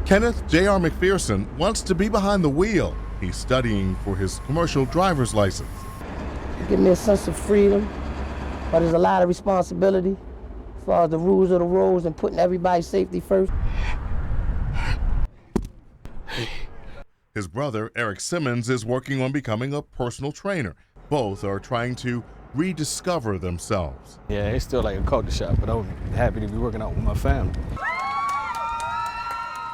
Kenneth J.R. McPherson wants to be behind the wheel. He's studying for his commercial driver's license. Give me a sense of freedom, but there's a lot of responsibility as far as the rules of the roads and putting everybody's safety first. His brother, Eric Simmons, is working on becoming a personal trainer. Both are trying to rediscover themselves. Yeah, it's still like a culture shock, but I'm happy to be working out with my family.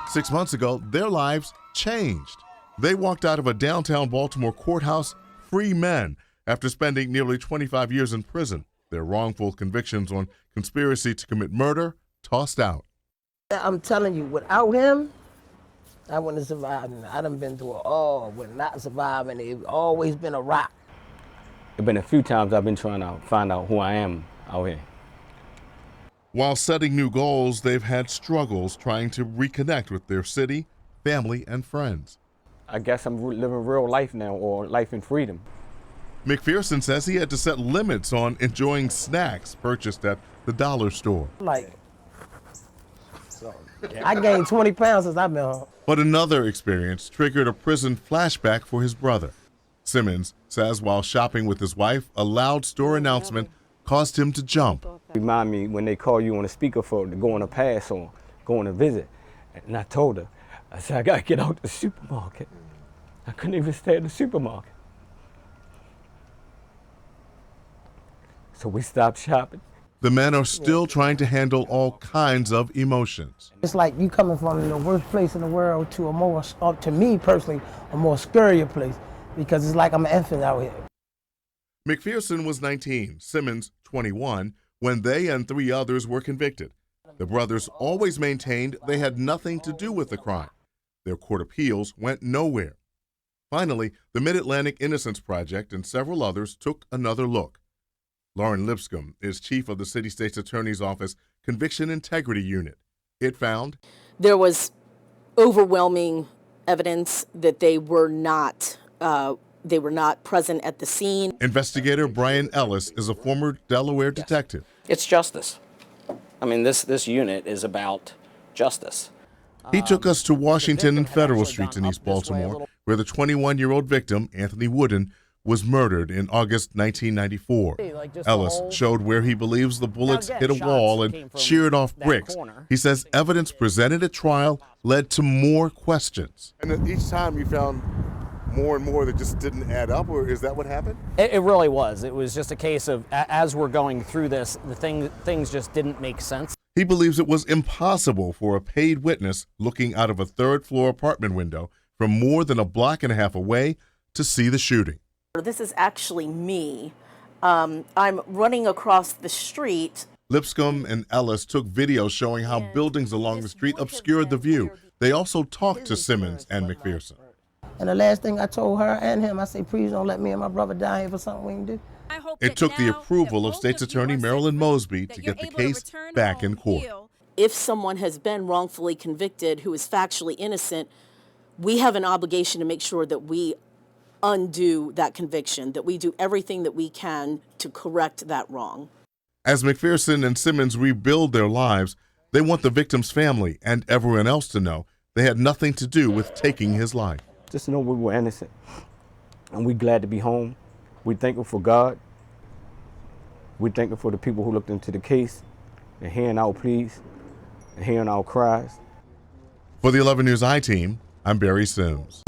6 months ago, their lives changed. They walked out of a downtown Baltimore courthouse free men after spending nearly 25 years in prison. Their wrongful convictions on conspiracy to commit murder tossed out. I'm telling you, without him, I wouldn't have survived. I done been through it all with not surviving. It's always been a rock. There's been a few times I've been trying to find out who I am out here. While setting new goals, they've had struggles trying to reconnect with their city, family, and friends. I guess I'm living real life now, or life in freedom. McPherson says he had to set limits on enjoying snacks purchased at the dollar store. I gained 20 pounds since I've been home. But another experience triggered a prison flashback for his brother. Simmons says while shopping with his wife, a loud store announcement caused him to jump. Remind me when they call you on a speakerphone to go on a pass or go on a visit. And I told her, I said, I gotta get out the supermarket. I couldn't even stay at the supermarket. So we stopped shopping. The men are still trying to handle all kinds of emotions. It's like you coming from the worst place in the world to a more, to me personally, a more scarier place, because it's like I'm an infant out here. McPherson was 19, Simmons 21, when they and 3 others were convicted. The brothers always maintained they had nothing to do with the crime. Their court appeals went nowhere. Finally, the Mid-Atlantic Innocence Project and several others took another look. Lauren Lipscomb is chief of the City State's Attorney's Office Conviction Integrity Unit. It found there was overwhelming evidence that they were not present at the scene. Investigator Brian Ellis is a former Delaware detective. It's justice. I mean, this unit is about justice. He took us to Washington and Federal Streets in East Baltimore, where the 21-year-old victim, Anthony Wooden, was murdered in August 1994. Ellis showed where he believes the bullets hit a wall and sheared off bricks. He says evidence presented at trial led to more questions. And each time you found more and more that just didn't add up, or is that what happened? It really was. It was just a case of, as we're going through this, things just didn't make sense. He believes it was impossible for a paid witness looking out of a third-floor apartment window from more than a block and a half away to see the shooting. This is actually me. I'm running across the street. Lipscomb and Ellis took videos showing how buildings along the street obscured the view. They also talked to Simmons and McPherson. And the last thing I told her and him, I said, please don't let me and my brother die here for something we can do. It took the approval of State's Attorney Marilyn Mosby to get the case back in court. If someone has been wrongfully convicted who is factually innocent, we have an obligation to make sure that we undo that conviction, that we do everything that we can to correct that wrong. As McPherson and Simmons rebuild their lives, they want the victim's family and everyone else to know they had nothing to do with taking his life. Just know we were innocent, and we're glad to be home. We're thankful for God. We're thankful for the people who looked into the case and hearing our pleas and hearing our cries. For the 11 News I team, I'm Barry Sims.